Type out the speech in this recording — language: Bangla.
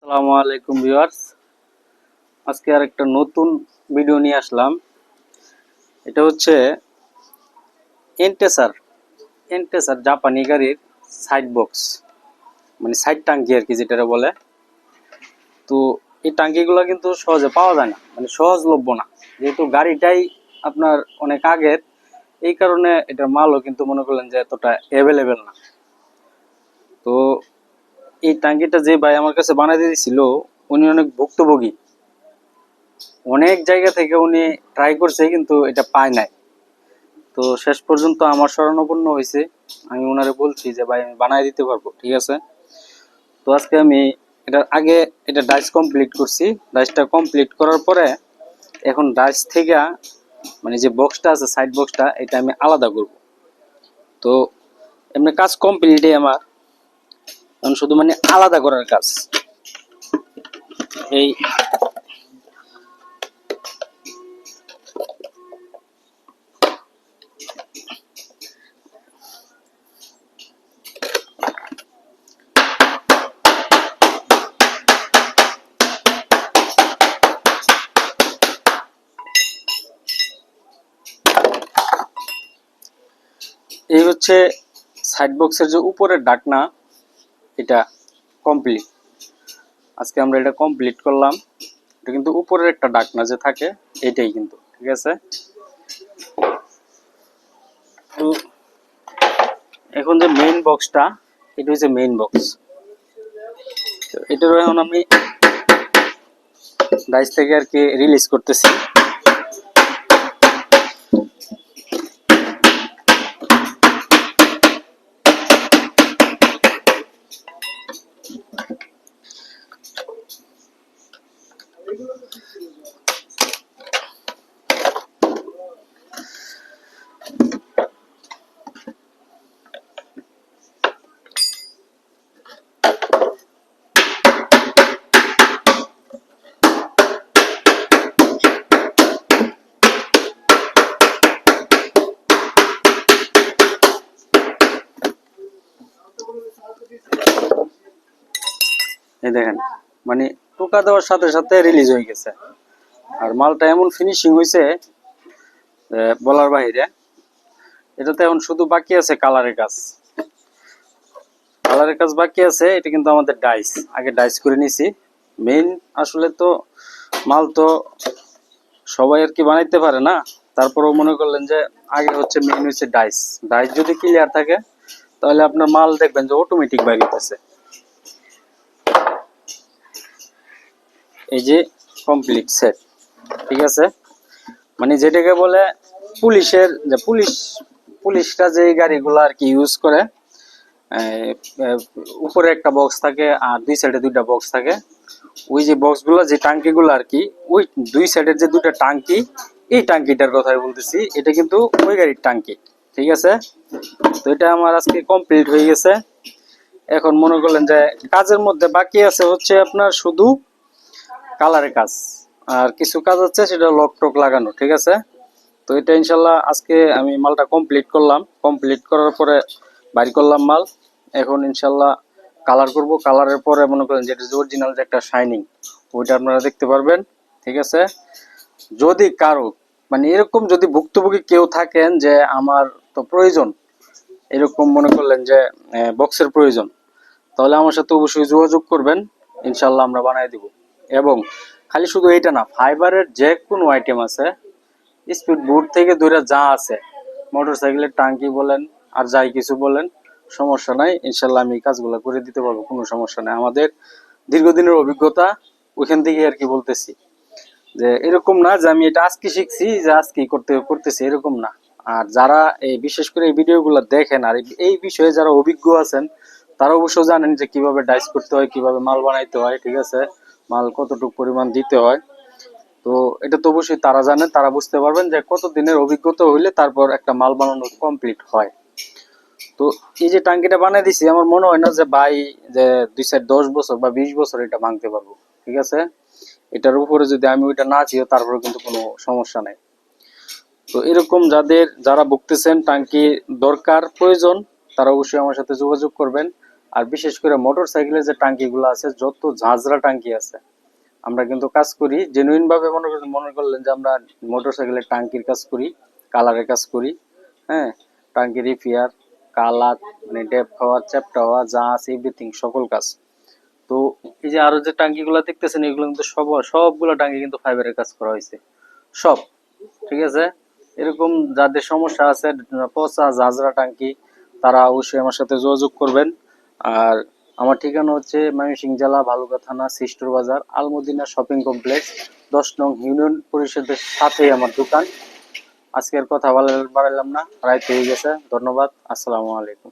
আসসালামু আলাইকুম ভিউয়ার্স, আজকে আর একটা নতুন ভিডিও নিয়ে আসলাম। এটা হচ্ছে এন্টেসার এন্টেসার জাপানি গাড়ির সাইড বক্স, মানে সাইড টাঙ্কি আর কি যেটা বলে। তো এই টাঙ্কিগুলো কিন্তু সহজে পাওয়া যায় না, মানে সহজলভ্য না, যেহেতু গাড়িটাই আপনার অনেক আগের। এই কারণে এটার মালও কিন্তু মনে করলেন যে এতটা অ্যাভেলেবেল না। তো এই টাঙ্কিটা যে ভাই আমার কাছে বানাই দিয়েছিল, উনি অনেক ভুক্তভোগী, অনেক জায়গা থেকে উনি ট্রাই করছে কিন্তু এটা পায় নাই। তো শেষ পর্যন্ত আমার শরণাপন্ন হয়েছে। আমি ওনারে বলছি যে ভাই আমি বানাই দিতে পারবো, ঠিক আছে। তো আজকে আমি এটার আগে এটা ডাইস কমপ্লিট করছি। ডাইসটা কমপ্লিট করার পরে এখন ডাইস থেকে মানে যে বক্সটা আছে সাইড বক্সটা, এটা আমি আলাদা করব। তো এমনি কাজ কমপ্লিটই আমার, এখন শুধু মানে আলাদা করার কাজ। এই এই হচ্ছে সাইড বক্সের যে উপরের ডাকনা, এটা কমপ্লিট। আজকে আমরা এটা কমপ্লিট করলাম। এটা কিন্তু উপরের একটা ডাকনা যে থাকে, এটাই কিন্তু ঠিক আছে। তো এখন যে মেইন বক্সটা, এটা হচ্ছে মেইন বক্স। তো এটারও এখন আমি ডাইস থেকে আর কি রিলিজ করতেছি। এই দেখেন, মানে টোকা দেওয়ার সাথে সাথে রিলিজ হয়ে গেছে। আর মালটা এমন ফিনিশিং হয়েছে বলার বাইরে। এটাতে এখন শুধু বাকি আছে কালারের কাজ। কালারের কাজ বাকি আছে। এটা কিন্তু আমাদের ডাইস, আগে ডাইস করে নিছি। মেইন আসলে তো মাল তো সবাই আর কি বানাইতে পারে না। তারপরেও মনে করলেন যে আগে হচ্ছে মেইন হচ্ছে ডাইস। ডাইস যদি ক্লিয়ার থাকে তাহলে আপনার মাল দেখবেন যে অটোমেটিক বাইরে হইতেছে। এই যে কমপ্লিট সেট, ঠিক আছে। মানে যেটাকে বলে পুলিশের যে পুলিশরা যে গাড়িগুলো আর কি ইউজ করে, উপরে একটা বক্স থাকে আর দুই সাইডে দুইটা বক্স থাকে। ওই যে বক্সগুলো যে টাঙ্কিগুলো আর কি, ওই দুই সাইডের যে দুইটা টাঙ্কি, এই টাঙ্কিটার কথাই বলতেছি। এটা কিন্তু ওই গাড়ির টাঙ্কি, ঠিক আছে। তো এটা আমার আজকে কমপ্লিট হয়ে গেছে। এখন মনে করলেন যে কাজের মধ্যে বাকি আছে হচ্ছে আপনার শুধু কালারের কাজ, আর কিছু কাজ হচ্ছে সেটা লক টক লাগানো, ঠিক আছে। তো এটা ইনশাল্লাহ আজকে আমি মালটা কমপ্লিট করলাম। কমপ্লিট করার পরে বাইর করলাম মাল। এখন ইনশাল্লাহ কালার করব। কালারের পরে মনে করেন যেটা অরিজিনাল যে একটা শাইনিং, ওইটা আপনারা দেখতে পারবেন, ঠিক আছে। যদি কারো মানে এরকম যদি ভুক্তভোগী কেউ থাকেন যে আমার তো প্রয়োজন, এরকম মনে করলেন যে বক্সের প্রয়োজন, তাহলে আমার সাথে অবশ্যই যোগাযোগ করবেন। ইনশাল্লাহ আমরা বানিয়ে দিব। এবং খালি শুধু এইটা না, ফাইবারের যে কোনো আইটেম আছে, স্পিড বোট থেকে দূরে যা আছে, মোটরসাইকেলের টাঙ্কি বলেন আর যাই কিছু বলেন, সমস্যা নাই। ইনশাল্লাহ আমি কাজগুলো করে দিতে পারবো, কোনো সমস্যা নাই। আমাদের দীর্ঘদিনের অভিজ্ঞতা, ওইখান থেকে আর কি বলতেছি। যে এরকম না যে আমি এটা আজকে শিখছি যে আজকে করতেছি, এরকম না। আর যারা এই বিশেষ করে এই ভিডিওগুলো দেখেন আর এই বিষয়ে যারা অভিজ্ঞ আছেন, তারা অবশ্য জানেন যে কিভাবে ডাইস করতে হয়, কিভাবে মাল বানাইতে হয়, ঠিক আছে, মাল কতটুকু পরিমাণ দিতে হয়। তো এটা তো অবশ্যই তারা জানেন, তারা বুঝতে পারবেন যে কত দিনের অভিজ্ঞতা হইলে তারপর একটা মাল বানানো কমপ্লিট হয়। তো এই যে টাঙ্কিটা বানিয়ে দিছি, আমার মনে হয় না যে ভাই যে 2-10 বছর বা 20 বছর এটা ভাঙতে পারবো, ঠিক আছে। এটার উপরে যদি আমি ওইটা না চিও তারপরে কিন্তু কোনো সমস্যা নাই। তো এরকম যারা ভুগতেছেন টাঙ্কি দরকার প্রয়োজন, তারা অবশ্যই আমার সাথে যোগাযোগ করবেন। আর বিশেষ করে মোটর সাইকেলের যে টাঙ্কিগুলো আছে, যত ঝাঁঝরা টাঙ্কি আছে, আমরা কিন্তু কাজ করি জেনুইন ভাবে। মনে করলেন যে আমরা মোটর সাইকেলের টাঙ্কির কাজ করি, কালারের কাজ করি, হ্যাঁ, টাঙ্কি রিপেয়ার, কালার, মানে ডেপ হওয়া, চ্যাপ্টা হওয়া, যা আছে এভরিথিং, সকল কাজ। তো এই যে আরো যে টাঙ্কিগুলো দেখতেছেন, এগুলো কিন্তু সবগুলো টাঙ্কি কিন্তু ফাইবারের কাজ করা হয়েছে, সব। ঠিক আছে, এরকম যাদের সমস্যা আছে পচা ঝাঁঝরা টাঙ্কি, তারা অবশ্যই আমার সাথে যোগাযোগ করবেন। আর আমার ঠিকানা হচ্ছে ময়মনসিংহ জেলা ভালুকা থানা সিস্টোর বাজার আলমদিনা শপিং কমপ্লেক্স 10 নং ইউনিয়ন পরিষদের সাথেই আমার দোকান। আজকের কথা বাড়াইলাম না, রাত হয়ে গেছে। ধন্যবাদ, আসসালামু আলাইকুম।